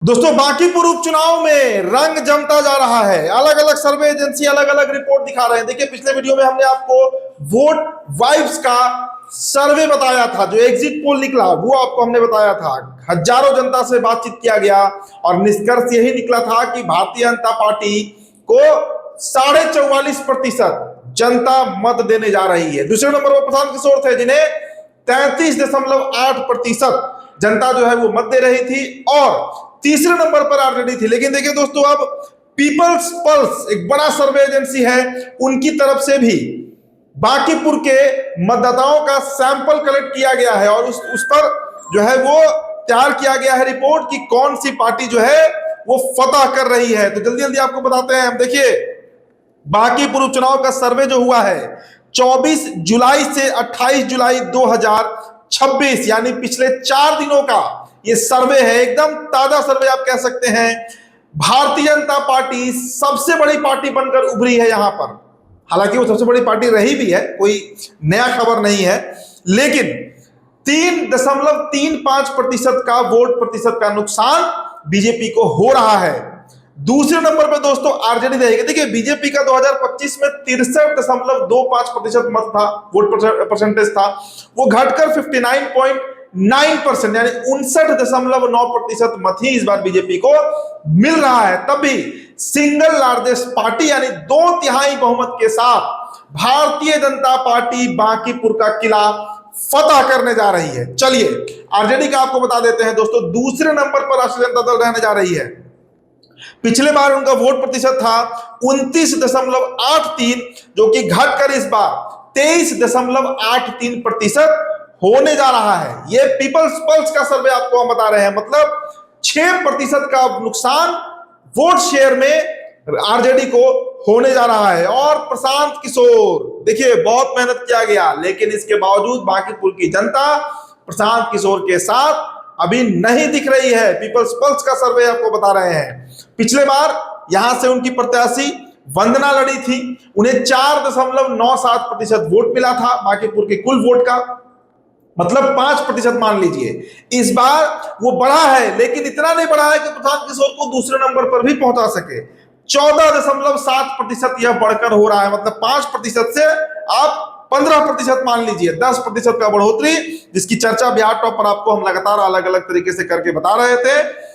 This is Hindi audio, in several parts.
दोस्तों बांकीपुर उपचुनाव में रंग जमता जा रहा है। अलग अलग सर्वे एजेंसी अलग अलग रिपोर्ट दिखा रहे हैं। देखिए पिछले वीडियो में हमने आपको वोट वाइब्स का सर्वे बताया था, जो एग्जिट पोल निकला वो आपको हमने बताया था। हजारों जनता से बातचीत किया गया और निष्कर्ष यही निकला था कि भारतीय जनता पार्टी को 44.5% जनता मत देने जा रही है। दूसरे नंबर पर प्रशांत किशोर थे, जिन्हें 33.8% जनता जो है वो मत दे रही थी, और तीसरे नंबर पर आरजेडी थी। लेकिन देखिए दोस्तों, अब पीपल्स पल्स एक बड़ा सर्वे एजेंसी है, उनकी तरफ से भी बांकीपुर के मतदाताओं का सैंपल कलेक्ट किया गया है और उस पर जो है वो तैयार किया गया है रिपोर्ट कि कौन सी पार्टी जो है वो फतह कर रही है। तो जल्दी जल्दी आपको बताते हैं। देखिए बांकीपुर उपचुनाव का सर्वे जो हुआ है 24 जुलाई से 28 जुलाई 2026, यानी पिछले 4 दिनों का ये सर्वे है। एकदम ताजा सर्वे आप कह सकते हैं। भारतीय जनता पार्टी सबसे बड़ी पार्टी बनकर उभरी है यहां पर। हालांकि वो सबसे बड़ी पार्टी रही भी है, कोई नया खबर नहीं है, लेकिन 3.35% का वोट प्रतिशत का नुकसान बीजेपी को हो रहा है। दूसरे नंबर पर दोस्तों आरजेडी रहेगी। देखिए बीजेपी का 2025 में 63.25% मत था, वोट परसेंटेज था, वो घटकर 59.9% यानी 59.9% मत ही इस बार बीजेपी को मिल रहा है। तब भी सिंगल लार्जेस्ट पार्टी यानी 2/3 बहुमत के साथ भारतीय जनता पार्टी बांकीपुर का किला फतह करने जा रही है। चलिए आरजेडी का आपको बता देते हैं दोस्तों। दूसरे नंबर पर राष्ट्रीय जनता दल रहने जा रही है। पिछले बार उनका वोट प्रतिशत था 29.83, जो कि घटकर इस बार 23.83% होने जा रहा है। ये पीपल्स पल्स का सर्वे आपको हम बता रहे हैं। मतलब 6% का नुकसान वोट शेयर में आरजेडी को होने जा रहा है। और प्रशांत किशोर, देखिए बहुत मेहनत किया गया, लेकिन इसके बावजूद बांकीपुर की जनता प्रशांत किशोर के साथ अभी नहीं दिख रही है। पीपल्स पल्स का सर्वे आपको बता रहे हैं। पिछले बार यहां से उनकी प्रत्याशी वंदना लड़ी थी, उन्हें 4.97% वोट मिला था बांकीपुर के कुल वोट का, मतलब 5% मान लीजिए। इस बार वो बढ़ा है, लेकिन इतना नहीं बढ़ा है कि प्रशांत किशोर को दूसरे नंबर पर भी पहुंचा सके। 14.7% यह बढ़कर हो रहा है। मतलब 5% से आप 15% मान लीजिए, 10% का बढ़ोतरी, जिसकी चर्चा बिहार टॉप पर आपको हम लगातार अलग अलग तरीके से करके बता रहे थे।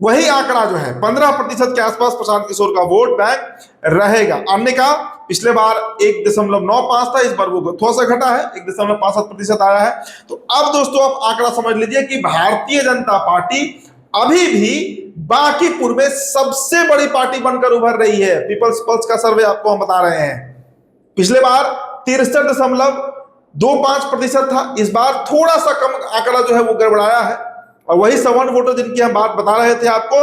वही आंकड़ा जो है 15% के आसपास प्रशांत किशोर का वोट बैंक रहेगा। अन्य का पिछले बार 1.95 था, इस बार वो थोड़ा सा घटा है, 1.57% आया है। तो अब दोस्तों आप आंकड़ा समझ लीजिए कि भारतीय जनता पार्टी अभी भी बांकीपुर में सबसे बड़ी पार्टी बनकर उभर रही है। पीपल्स पल्स का सर्वे आपको हम बता रहे हैं। पिछले बार 63.25% था, इस बार थोड़ा सा कम आंकड़ा जो है वो गड़बड़ाया है। और वही सवर्ण वोटर जिनकी हम बात बता रहे थे आपको,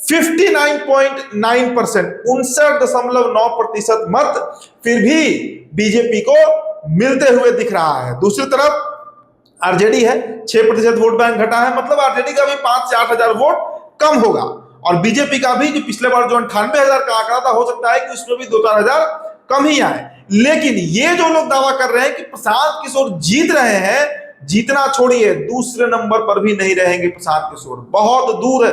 59.9%, 59.9% मत फिर भी बीजेपी को मिलते हुए दिख रहा है। दूसरी तरफ आरजेडी है, 6% वोट बैंक घटा है। मतलब आरजेडी का भी 5 से 8 हजार वोट कम होगा, और बीजेपी का भी जो पिछले बार जो 98,000 का आंकड़ा था, हो सकता है कि उसमें भी 2-4 हजार कम ही आए। लेकिन ये जो लोग दावा कर रहे हैं कि प्रशांत किशोर जीत रहे हैं, जीतना छोड़िए, दूसरे नंबर पर भी नहीं रहेंगे प्रशांत किशोर। बहुत दूर है,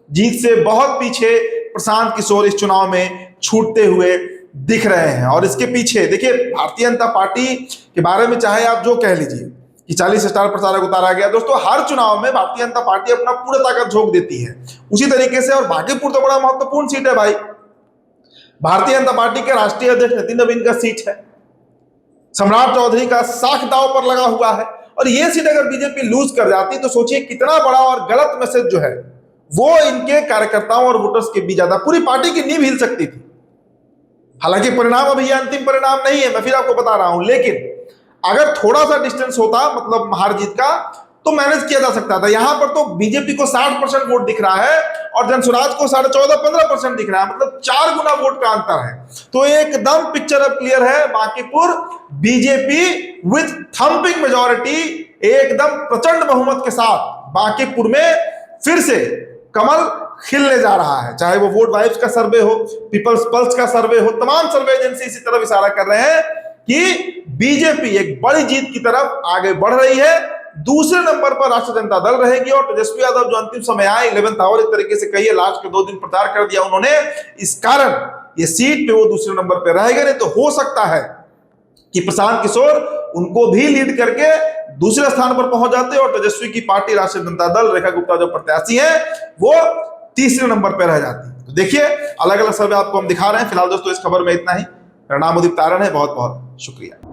जीत से बहुत पीछे प्रशांत किशोर इस चुनाव में छूटते हुए दिख रहे हैं। और इसके पीछे देखिए भारतीय जनता पार्टी के बारे में चाहे आप जो कह लीजिए कि 40 स्टार प्रचारक उतारा गया, दोस्तों हर चुनाव में भारतीय जनता पार्टी अपना पूरा ताकत झोंक देती है उसी तरीके से। और बांकीपुर तो बड़ा महत्वपूर्ण सीट है भाई। भारतीय जनता पार्टी के राष्ट्रीय अध्यक्ष नितिन नवीन का सीट है, सम्राट चौधरी का साख दांव पर लगा हुआ है। और ये सीट अगर बीजेपी लूज कर जाती तो सोचिए कितना बड़ा और गलत मैसेज जो है वो इनके कार्यकर्ताओं और वोटर्स के बीच जाता, पूरी पार्टी की नींव हिल सकती थी। हालांकि परिणाम अभी यह अंतिम परिणाम नहीं है, मैं फिर आपको बता रहा हूं, लेकिन अगर थोड़ा सा डिस्टेंस होता, मतलब हार जीत का, तो मैनेज किया जा सकता था। यहां पर तो बीजेपी को 60% वोट दिख रहा है और जनसुराज को 14.5-15% दिख रहा है, मतलब 4 गुना वोट का अंतर है। तो एकदम पिक्चर अब क्लियर है। Bankipur BJP with thumping majority, एकदम प्रचंड बहुमत के साथ बांकीपुर में फिर से कमल खिलने जा रहा है। चाहे वो वोट वाइब्स का सर्वे हो, पीपल्स पल्स का सर्वे हो, तमाम सर्वे एजेंसी इसी तरफ इशारा कर रहे हैं कि बीजेपी एक बड़ी जीत की तरफ आगे बढ़ रही है। दूसरे नंबर पर राष्ट्रीय जनता दल रहेगी और तेजस्वी यादव जो अंतिम समय आए 11th आवर एक तरीके से कहिए, लास्ट के 2 दिन प्रचार कर दिया उन्होंने, इस कारण ये सीट पे वो दूसरे नंबर पे रहेगा। नहीं तो हो सकता है कि प्रशांत किशोर उनको भी लीड करके दूसरे स्थान पर पहुंच जाते और तेजस्वी की पार्टी राष्ट्रीय जनता दल, रेखा गुप्ता जो प्रत्याशी है, वो तीसरे नंबर पर रह जाती। तो देखिए अलग अलग सर्वे आपको हम दिखा रहे हैं। फिलहाल दोस्तों इस खबर में इतना ही। मेरा नाम उदित तारण है, बहुत बहुत शुक्रिया।